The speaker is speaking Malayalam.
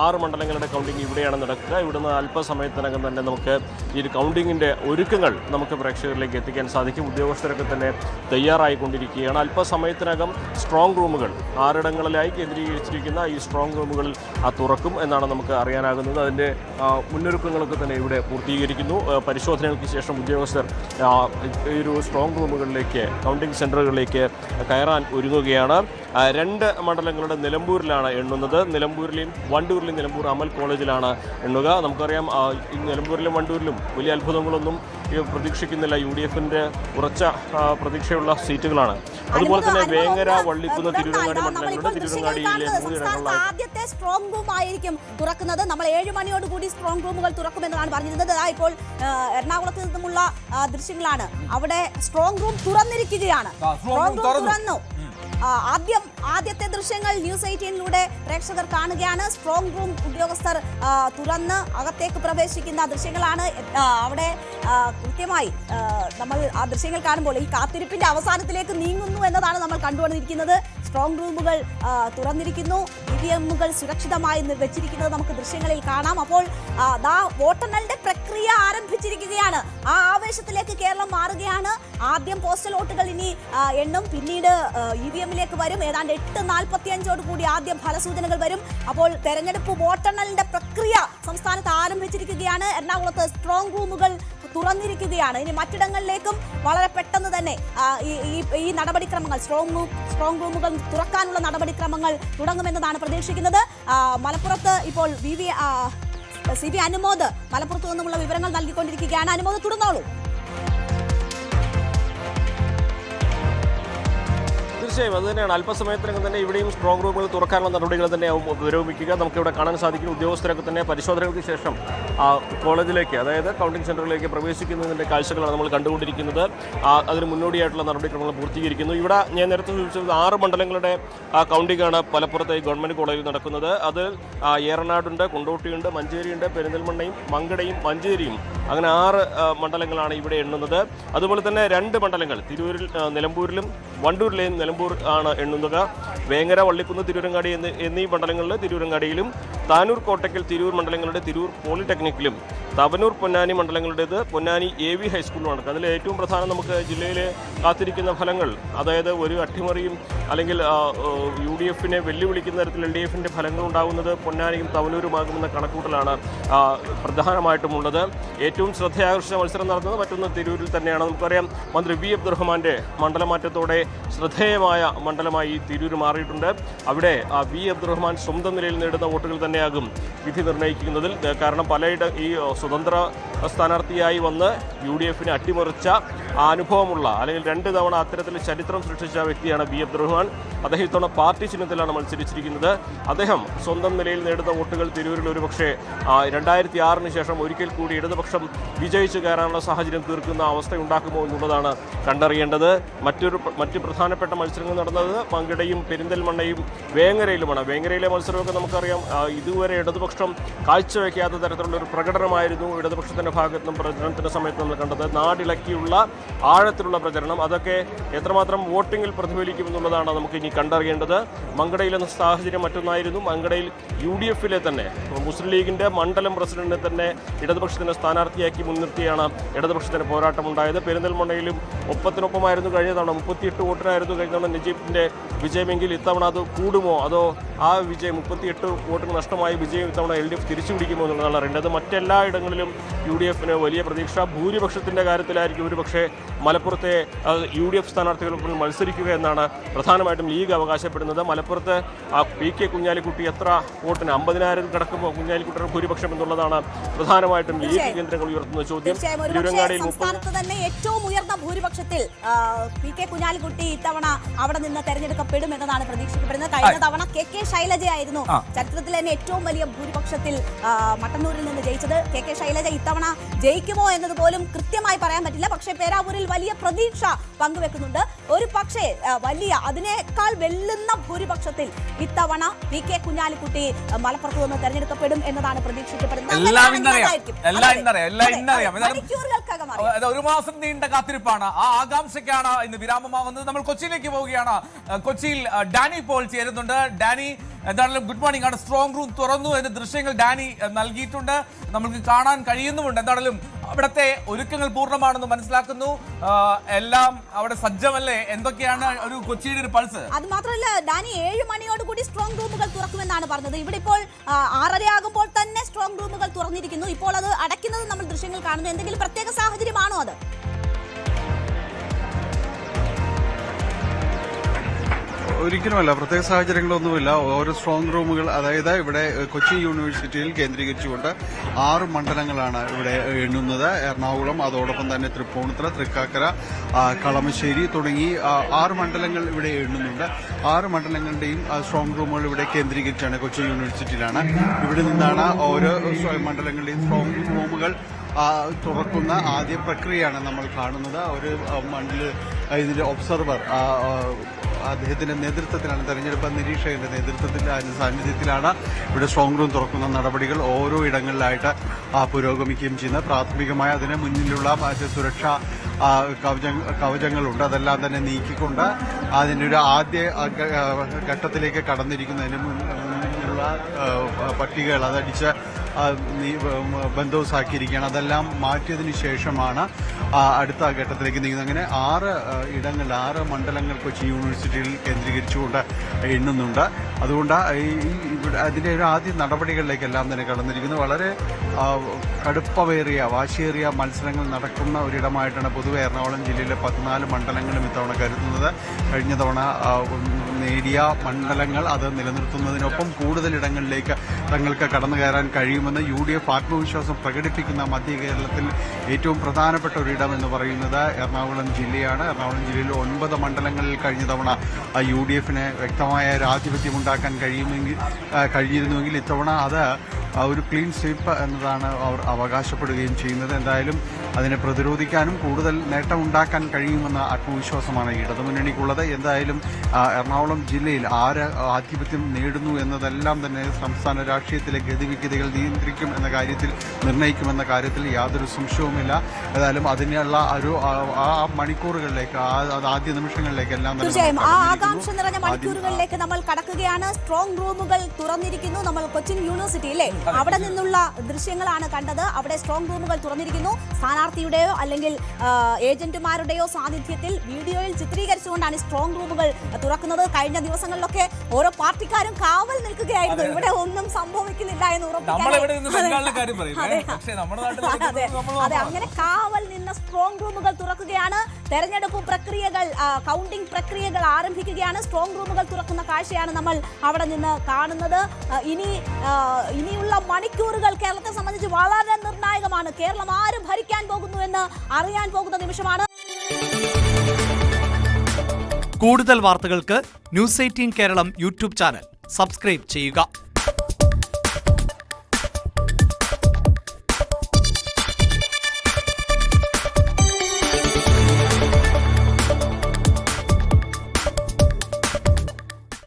6 മണ്ഡലങ്ങളുടെ കൗണ്ടിംഗ് ഇവിടെയാണ് നടക്കുക. ഇവിടുന്ന് അല്പസമയത്തിനകം തന്നെ നമുക്ക് ഈ ഒരു കൗണ്ടിങ്ങിൻ്റെ ഒരുക്കങ്ങൾ നമുക്ക് പ്രേക്ഷകരിലേക്ക് എത്തിക്കാൻ സാധിക്കും. ഉദ്യോഗസ്ഥരൊക്കെ തന്നെ തയ്യാറായിക്കൊണ്ടിരിക്കുകയാണ്. അല്പസമയത്തിനകം സ്ട്രോങ് റൂമുകൾ 6 ഇടങ്ങളിലായി കേന്ദ്രീകരിച്ചിരിക്കുന്ന ഈ സ്ട്രോങ് റൂമുകൾ തുറക്കും എന്നാണ് നമുക്ക് അറിയാനാകുന്നത്. അതിൻ്റെ മുന്നൊരുക്കങ്ങളൊക്കെ തന്നെ ഇവിടെ പൂർത്തീകരിക്കുന്നു. പരിശോധനകൾക്ക് ശേഷം ഉദ്യോഗസ്ഥർ ഈ ഒരു സ്ട്രോങ് റൂമുകളിലേക്ക്, കൗണ്ടിംഗ് സെൻ്ററുകളിലേക്ക് കയറാൻ ഒരുങ്ങുകയാണ്. 2 മണ്ഡലങ്ങളുടെ നിലമ്പൂരിലാണ് എണ്ണുന്നത്. നിലമ്പൂരിലെയും വണ്ടൂരിലെയും നിലമ്പൂർ അമൽ കോളേജിലാണ് എണ്ണുക. നമുക്കറിയാം ഈ നിലമ്പൂരിലും വണ്ടൂരിലും വലിയ അത്ഭുതങ്ങളൊന്നും പ്രതീക്ഷിക്കുന്നില്ല. UDFിൻ്റെ ഉറച്ച പ്രതീക്ഷയുള്ള സീറ്റുകളാണ്. അതുപോലെ തന്നെ വേങ്ങര, വള്ളിക്കുന്ന്, തിരൂരങ്ങാടി മണ്ഡലങ്ങളുടെ തിരൂരങ്ങാടിയിലെ 3 ഇടങ്ങളിലായി ആദ്യത്തെ സ്ട്രോങ് റൂം ആയിരിക്കും തുറക്കുന്നത്. നമ്മൾ 7 മണിയോടുകൂടി സ്ട്രോങ് റൂമുകൾ തുറക്കുമെന്നാണ് പറഞ്ഞിരുന്നത്. ഇപ്പോൾ എറണാകുളത്ത് നിന്നുമുള്ള ദൃശ്യങ്ങളാണ്. അവിടെ സ്ട്രോങ് റൂം തുറന്നിരിക്കുകയാണ്. സ്ട്രോങ് റൂം തുറന്നു. ആദ്യത്തെ ദൃശ്യങ്ങൾ ന്യൂസ് 18ലൂടെ പ്രേക്ഷകർ കാണുകയാണ്. സ്ട്രോങ് റൂം ഉദ്യോഗസ്ഥർ തുറന്ന് അകത്തേക്ക് പ്രവേശിക്കുന്ന ദൃശ്യങ്ങളാണ്. അവിടെ കൃത്യമായി നമ്മൾ ആ ദൃശ്യങ്ങൾ കാണുമ്പോൾ ഈ കാത്തിരിപ്പിന്റെ അവസാനത്തിലേക്ക് നീങ്ങുന്നു എന്നതാണ് നമ്മൾ കണ്ടുകൊണ്ടിരിക്കുന്നത്. സ്ട്രോങ് റൂമുകൾ തുറന്നിരിക്കുന്നു. EVMകൾ സുരക്ഷിതമായി വെച്ചിരിക്കുന്നത് നമുക്ക് ദൃശ്യങ്ങളിൽ കാണാം. അപ്പോൾ വോട്ടെണ്ണലിന്റെ പ്രക്രിയ ആരംഭിച്ചിരിക്കുകയാണ്. ആ ആവേശത്തിലേക്ക് കേരളം മാറുകയാണ്. ആദ്യം പോസ്റ്റൽ വോട്ടുകൾ ഇനി എണ്ണും, പിന്നീട് EVMലേക്ക് വരും. ഏതാണ്ട് 8:45 ആദ്യം ഫലസൂചനകൾ വരും. അപ്പോൾ തെരഞ്ഞെടുപ്പ് വോട്ടെണ്ണലിന്റെ പ്രക്രിയ സംസ്ഥാനത്ത് ആരംഭിച്ചിരിക്കുകയാണ്. എറണാകുളത്ത് സ്ട്രോങ് റൂമുകൾ തുറന്നിരിക്കുകയാണ്. ഇനി മറ്റിടങ്ങളിലേക്കും വളരെ പെട്ടെന്ന് തന്നെ ഈ നടപടിക്രമങ്ങൾ, സ്ട്രോങ് റൂമുകൾ തുറക്കാനുള്ള നടപടിക്രമങ്ങൾ തുടങ്ങുമെന്നതാണ് പ്രതീക്ഷിക്കുന്നത്. മലപ്പുറത്ത് ഇപ്പോൾ CP അനുമോദ് മലപ്പുറത്ത് നിന്നുമുള്ള വിവരങ്ങൾ നൽകിക്കൊണ്ടിരിക്കുകയാണ്. അനുമോദ്, തുടർന്നോളൂ. തീർച്ചയായും അത് തന്നെയാണ്. അല്പസമയത്തിനകം തന്നെ ഇവിടെയും സ്ട്രോങ് റൂമുകൾ തുറക്കാനുള്ള നടപടികൾ തന്നെ പുരോഗമിക്കുക. നമുക്കിവിടെ കാണാൻ സാധിക്കും. ഉദ്യോഗസ്ഥരൊക്കെ തന്നെ പരിശോധനകൾക്ക് ശേഷം കോളേജിലേക്ക്, അതായത് കൗണ്ടിംഗ് സെൻ്ററിലേക്ക് പ്രവേശിക്കുന്നതിൻ്റെ കാഴ്ചകളാണ് നമ്മൾ കണ്ടുകൊണ്ടിരിക്കുന്നത്. അതിന് മുന്നോടിയായിട്ടുള്ള നടപടിക്രമങ്ങൾ പൂർത്തീകരിക്കുന്നു. ഇവിടെ ഞാൻ നേരത്തെ സൂചിപ്പിച്ചത് 6 മണ്ഡലങ്ങളുടെ കൗണ്ടിംഗാണ് മലപ്പുറത്തെ ഗവൺമെൻറ് കോളേജിൽ നടക്കുന്നത്. അത് ഏറനാടുണ്ട്, കൊണ്ടോട്ടിയുണ്ട്, മഞ്ചേരിയുണ്ട്, പെരിന്തൽമണ്ണയും മങ്കടയും മഞ്ചേരിയും, അങ്ങനെ 6 മണ്ഡലങ്ങളാണ് ഇവിടെ എണ്ണുന്നത്. അതുപോലെ തന്നെ 2 മണ്ഡലങ്ങൾ നിലമ്പൂരിലും വണ്ടൂരിലെയും നിലമ്പൂർ ആണ് എണ്ണുന്നത്. വേങ്ങര, വള്ളിക്കുന്ന്, തിരൂരങ്ങാടി എന്നീ മണ്ഡലങ്ങളിൽ തിരൂരങ്ങാടിയിലും, താനൂർ, കോട്ടക്കൽ, തിരൂർ മണ്ഡലങ്ങളുടെ തിരൂർ പോളിടെക്നിക്കിലും, തവനൂർ, പൊന്നാനി മണ്ഡലങ്ങളുടേത് പൊന്നാനി AV ഹൈസ്കൂളിലുമാണ്. അതിൽ ഏറ്റവും പ്രധാനം നമുക്ക് ജില്ലയിലെ കാത്തിരിക്കുന്ന ഫലങ്ങൾ, അതായത് ഒരു അട്ടിമറിയും അല്ലെങ്കിൽ UDFിനെ വെല്ലുവിളിക്കുന്ന തരത്തിൽ LDFിൻ്റെ ഫലങ്ങൾ ഉണ്ടാകുന്നത് പൊന്നാനിയും തവനൂരുമാകുമെന്ന കണക്കൂട്ടലാണ് പ്രധാനമായിട്ടുമുള്ളത്. ഏറ്റവും ശ്രദ്ധയാകർഷിച്ച മത്സരം നടന്നത് മറ്റൊന്ന് തിരൂരിൽ തന്നെയാണ്. നമുക്കറിയാം മന്ത്രി V അബ്ദുറഹ്മാൻ്റെ മണ്ഡലമാറ്റത്തോടെ ശ്രദ്ധേയമായ മണ്ഡലമായി തിരൂർ മാറിയിട്ടുണ്ട്. അവിടെ V അബ്ദുറഹ്മാൻ സ്വന്തം നിലയിൽ നേടുന്ന വോട്ടുകൾ തന്നെയാകും വിധി നിർണ്ണയിക്കുന്നതിൽ. കാരണം ഈ സ്വതന്ത്ര സ്ഥാനാർത്ഥിയായി വന്ന് UDFിനെ അട്ടിമറിച്ച അനുഭവമുള്ള, അല്ലെങ്കിൽ 2 തവണ അത്തരത്തിൽ ചരിത്രം സൃഷ്ടിച്ച വ്യക്തിയാണ് V അബ്ദുറഹ്മാൻ. അദ്ദേഹം ഇത്തവണ പാർട്ടി ചിഹ്നത്തിലാണ് മത്സരിച്ചിരിക്കുന്നത്. അദ്ദേഹം സ്വന്തം നിലയിൽ നേടുന്ന വോട്ടുകൾ തിരൂരിൽ ഒരുപക്ഷെ 2006 ശേഷം ഒരിക്കൽ കൂടി ഇടതുപക്ഷം വിജയിച്ചു കയറാനുള്ള സാഹചര്യം തീർക്കുന്ന അവസ്ഥയുണ്ടാക്കുമോ എന്നുള്ളതാണ് കണ്ടറിയേണ്ടത്. മറ്റ് പ്രധാനപ്പെട്ട മത്സരങ്ങൾ നടന്നത് മങ്കടയും പെരിന്തൽമണ്ണയും വേങ്ങരയിലുമാണ്. വേങ്ങരയിലെ മത്സരമൊക്കെ നമുക്കറിയാം, ഇതുവരെ ഇടതുപക്ഷം കാഴ്ചവെക്കാത്ത തരത്തിലുള്ള ഒരു പ്രകടനമായിരുന്നു ഇടതുപക്ഷത്തിൻ്റെ ഭാഗത്തു നിന്നും പ്രചരണത്തിൻ്റെ സമയത്ത് നമ്മൾ കണ്ടത്. നാടിളക്കിയുള്ള ആഴത്തിലുള്ള പ്രചരണം, അതൊക്കെ എത്രമാത്രം വോട്ടിങ്ങിൽ പ്രതിഫലിക്കുമെന്നുള്ളതാണ് നമുക്ക് ഇനി കണ്ടറിയേണ്ടത്. മങ്കടയിലെ സാഹചര്യം മറ്റൊന്നായിരുന്നു. മങ്കടയിൽ UDFിലെ തന്നെ മുസ്ലിം ലീഗിൻ്റെ മണ്ഡലം പ്രസിഡന്റിനെ തന്നെ ഇടതുപക്ഷത്തിൻ്റെ സ്ഥാനാർത്ഥിയാക്കി മുൻനിർത്തിയാണ് ഇടതുപക്ഷത്തിൻ്റെ പോരാട്ടമുണ്ടായത്. പെരിന്തൽമണ്ണയിലും ഒപ്പത്തിനൊപ്പമായിരുന്നു കഴിഞ്ഞ തവണ. 38 വോട്ടിനായിരുന്നു കഴിഞ്ഞ തവണ നജീബിൻ്റെ വിജയമെങ്കിൽ ഇത്തവണ അത് കൂടുമോ, അതോ ആ വിജയം 38 വോട്ടിന് നഷ്ടമായി വിജയം ഇത്തവണ LDF തിരിച്ചു പിടിക്കുമോ എന്നുള്ളതാണ് അറിയേണ്ടത്. മറ്റെല്ലാ ഇടങ്ങളിലും UDFിന് വലിയ പ്രതീക്ഷ. ഭൂരിപക്ഷത്തിൻ്റെ കാര്യത്തിലായിരിക്കും ഒരുപക്ഷെ മലപ്പുറത്തെ UDF സ്ഥാനാർത്ഥികൾക്കുള്ളിൽ മത്സരിക്കുക എന്നാണ് പ്രധാനമായിട്ടും ലീഗ് അവകാശപ്പെടുന്നത്. മലപ്പുറത്ത് PK കുഞ്ഞാലിക്കുട്ടി എത്ര വോട്ടിന് 50,000 കടക്കുമ്പോൾ കുഞ്ഞാലിക്കുട്ടിയുടെ ഭൂരിപക്ഷം എന്നുള്ളതാണ് പ്രധാനമായിട്ടും ലീഗ് കേന്ദ്രങ്ങൾ ഉയർത്തുന്ന ചോദ്യം. സംസ്ഥാനത്ത് തന്നെ ഏറ്റവും ഉയർന്ന ഭൂരിപക്ഷത്തിൽ PK കുഞ്ഞാലിക്കുട്ടി ഇത്തവണ അവിടെ നിന്ന് തെരഞ്ഞെടുക്കപ്പെടും എന്നതാണ് പ്രതീക്ഷിക്കപ്പെടുന്നത്. കഴിഞ്ഞ തവണ KK ശൈലജയായിരുന്നു ചരിത്രത്തിൽ തന്നെ ഏറ്റവും വലിയ ഭൂരിപക്ഷത്തിൽ മട്ടന്നൂരിൽ നിന്ന് ജയിച്ചത്. KK ശൈലജ ഇത്തവണ ജയിക്കുമോ എന്നത് പോലും കൃത്യമായി പറയാൻ പറ്റില്ല. പക്ഷേ പേരാവൂരിൽ വലിയ പ്രതീക്ഷ പങ്കുവെക്കുന്നുണ്ട്. ഒരു പക്ഷേ അതിനേക്കാൾ വെല്ലുന്ന ഭൂരിപക്ഷത്തിൽ ഇത്തവണ PK കുഞ്ഞാലിക്കുട്ടി മലപ്പുറത്ത് നിന്ന് തെരഞ്ഞെടുക്കപ്പെടും എന്നതാണ് പ്രതീക്ഷിക്കപ്പെടുന്നത്. ഒരു മാസം നീണ്ട കാത്തിരിപ്പാണ്. ആ ആകാംക്ഷയ്ക്കാണ് ഇന്ന് വിരാമമാകുന്നത്. നമ്മൾ കൊച്ചിയിലേക്ക് പോവുകയാണ്. കൊച്ചിയിൽ ഡാനി പോൾ ചേരുന്നുണ്ട്. ഡാനി, എന്താണെങ്കിലും ഗുഡ് മോർണിംഗ് ആണ്. സ്ട്രോങ് റൂം തുറന്നു, അതിന്റെ ദൃശ്യങ്ങൾ ഡാനി നൽകിയിട്ടുണ്ട്, നമുക്ക് കാണാൻ കഴിയുന്നുമുണ്ട്. എന്താണെങ്കിലും അവിടുത്തെ ഒരുക്കങ്ങൾ പൂർണ്ണമാണെന്ന് മനസ്സിലാക്കുന്നു. എല്ലാം അവിടെ സജ്ജമല്ലേ? എന്തൊക്കെയാണ് ഒരു കൊച്ചിയുടെ ഒരു പൾസ്? അത് മാത്രമല്ല ഡാനി, 7 മണിയോടുകൂടി സ്ട്രോങ് റൂമുകൾ തുറക്കുമെന്നാണ് പറഞ്ഞത്. ഇവിടെ ഇപ്പോൾ 6:30 ആകുമ്പോൾ തന്നെ സ്ട്രോങ് റൂമുകൾ തുറന്നിരിക്കുന്നു. ഇപ്പോൾ അത് അടയ്ക്കുന്നത് നമ്മൾ ദൃശ്യങ്ങൾ കാണുന്നു. എന്തെങ്കിലും പ്രത്യേക സാഹചര്യമാണോ അത്? ഒരിക്കലുമല്ല, പ്രത്യേക സാഹചര്യങ്ങളൊന്നുമില്ല. ഓരോ സ്ട്രോങ് റൂമുകൾ, അതായത് ഇവിടെ കൊച്ചി യൂണിവേഴ്സിറ്റിയിൽ കേന്ദ്രീകരിച്ചുകൊണ്ട് 6 മണ്ഡലങ്ങളാണ് ഇവിടെ എണ്ണുന്നത്. എറണാകുളം, അതോടൊപ്പം തന്നെ തൃപ്പൂണിത്തുറ, തൃക്കാക്കര, കളമശ്ശേരി തുടങ്ങി 6 മണ്ഡലങ്ങൾ ഇവിടെ എണ്ണുന്നുണ്ട്. 6 മണ്ഡലങ്ങളുടെയും സ്ട്രോങ് റൂമുകൾ ഇവിടെ കേന്ദ്രീകരിച്ചാണ്, കൊച്ചി യൂണിവേഴ്സിറ്റിയിലാണ്. ഇവിടെ നിന്നാണ് ഓരോ മണ്ഡലങ്ങളുടെയും സ്ട്രോങ് റൂമുകൾ തുറക്കുന്ന ആദ്യ പ്രക്രിയയാണ് നമ്മൾ കാണുന്നത്. ഒരു ഇതിന്റെ ഒബ്സർവർ അദ്ദേഹത്തിന്റെ നേതൃത്വത്തിലാണ്, തെരഞ്ഞെടുപ്പ് നിരീക്ഷകന്റെ സാന്നിധ്യത്തിലാണ് ഇവിടെ സ്ട്രോങ് റൂം തുറക്കുന്ന നടപടികൾ ഓരോ ഇടങ്ങളിലായിട്ട് പുരോഗമിക്കുകയും ചെയ്യുന്നത്. പ്രാഥമികമായി അതിന് മുന്നിലുള്ള സുരക്ഷാ കവചങ്ങളുണ്ട്, അതെല്ലാം തന്നെ നീക്കിക്കൊണ്ട് അതിന്റെ ഒരു ആദ്യ ഘട്ടത്തിലേക്ക് കടന്നിരിക്കുന്നതിന് മുന്നിലുള്ള പട്ടികകൾ അതടിച്ച് ബന്ദോബസ്താക്കിയിരിക്കുകയാണ്. അതെല്ലാം മാറ്റിയതിനു ശേഷമാണ് അടുത്ത ഘട്ടത്തിലേക്ക് നീങ്ങുന്നത്. അങ്ങനെ 6 മണ്ഡലങ്ങൾ കൊച്ചി യൂണിവേഴ്സിറ്റിയിൽ കേന്ദ്രീകരിച്ചുകൊണ്ട് എണ്ണുന്നുണ്ട്. അതുകൊണ്ട് ഇവിടെ അതിന്റെ ഒരു ആദ്യ നടപടികളിലേക്കെല്ലാം തന്നെ കടന്നിരിക്കുന്നത്. വളരെ കടുപ്പമേറിയ വാശിയേറിയ മത്സരങ്ങൾ നടക്കുന്ന ഒരിടമായിട്ടാണ് പൊതുവെ എറണാകുളം ജില്ലയിലെ 14 മണ്ഡലങ്ങളും ഇത്തവണ കരുതുന്നത്. കഴിഞ്ഞ തവണ നേടിയ മണ്ഡലങ്ങൾ അത് നിലനിർത്തുന്നതിനൊപ്പം കൂടുതലിടങ്ങളിലേക്ക് തങ്ങൾക്ക് കടന്നു കയറാൻ കഴിയുമെന്ന് UDF ആത്മവിശ്വാസം പ്രകടിപ്പിക്കുന്ന മധ്യ കേരളത്തിൽ ഏറ്റവും പ്രധാനപ്പെട്ട ഒരിടം എന്ന് പറയുന്നത് എറണാകുളം ജില്ലയാണ്. എറണാകുളം ജില്ലയിൽ 9 മണ്ഡലങ്ങളിൽ കഴിഞ്ഞ തവണ UDFന് വ്യക്തമായ ഒരു ആധിപത്യം ഉണ്ടാക്കാൻ കഴിഞ്ഞിരുന്നുവെങ്കിൽ ഇത്തവണ അത് ഒരു ക്ലീൻ സ്വീപ്പ് എന്നതാണ് അവർ അവകാശപ്പെടുകയും ചെയ്യുന്നത്. എന്തായാലും അതിനെ പ്രതിരോധിക്കാനും കൂടുതൽ നേട്ടമുണ്ടാക്കാൻ കഴിയുമെന്ന ആത്മവിശ്വാസമാണ് ഇടതുമുന്നണിക്കുള്ളത്. എന്തായാലും എറണാകുളം ജില്ലയിൽ ആര് ആധിപത്യം നേടുന്നു എന്നതെല്ലാം തന്നെ സംസ്ഥാന രാഷ്ട്രീയത്തിലെ ഗതിവിഗതികൾ നിയന്ത്രിക്കും എന്ന കാര്യത്തിൽ, നിർണ്ണയിക്കുമെന്ന കാര്യത്തിൽ യാതൊരു സംശയവുമില്ല. ഏതായാലും അതിനുള്ള ഒരു ആ മണിക്കൂറുകളിലേക്ക്, ആദ്യ നിമിഷങ്ങളിലേക്ക് എല്ലാം തീർച്ചയായും ആ ആകാംക്ഷ നിറഞ്ഞ മണിക്കൂറുകളിലേക്ക് നമ്മൾ കടക്കുകയാണ്. സ്ട്രോങ് റൂമുകൾ തുറന്നിരിക്കുന്നു. നമ്മൾ കൊച്ചിൻ യൂണിവേഴ്സിറ്റിയിലെ അവിടെ നിന്നുള്ള ദൃശ്യങ്ങളാണ് കണ്ടത്. അവിടെ സ്ട്രോങ് റൂമുകൾ തുറന്നിരിക്കുന്നു. സ്ഥാനാർത്ഥിയുടെയോ അല്ലെങ്കിൽ ഏജന്റുമാരുടെയോ സാന്നിധ്യത്തിൽ വീഡിയോയിൽ ചിത്രീകരിച്ചുകൊണ്ടാണ് സ്ട്രോങ് റൂമുകൾ തുറക്കുന്നത്. കഴിഞ്ഞ ദിവസങ്ങളിലൊക്കെ ഓരോ പാർട്ടിക്കാരും കാവൽ നിൽക്കുകയായിരുന്നു. ഇവിടെ ഒന്നും സംഭവിക്കുന്നില്ല എന്ന് ഉറപ്പിക്കാൻ. അതെ, അങ്ങനെ കാവൽ നിന്ന സ്ട്രോങ് റൂമുകൾ തുറക്കുകയാണ്. തെരഞ്ഞെടുപ്പ് പ്രക്രിയകൾ, കൗണ്ടിംഗ് പ്രക്രിയകൾ ആരംഭിക്കുകയാണ്. സ്ട്രോങ് റൂമുകൾ തുറക്കുന്ന കാഴ്ചയാണ് നമ്മൾ അവിടെ നിന്ന് കാണുന്നത്. ഇനിയുള്ള മണിക്കൂറുകൾ കേരളത്തെ സംബന്ധിച്ച് വളരെ നിർണായകമാണ്. കേരളം ആര് ഭരിക്കാൻ പോകുന്നു എന്ന് അറിയാൻ പോകുന്ന നിമിഷമാണ്. കൂടുതൽ വാർത്തകൾക്ക് News 18 Keralam YouTube channel subscribe ചെയ്യുക.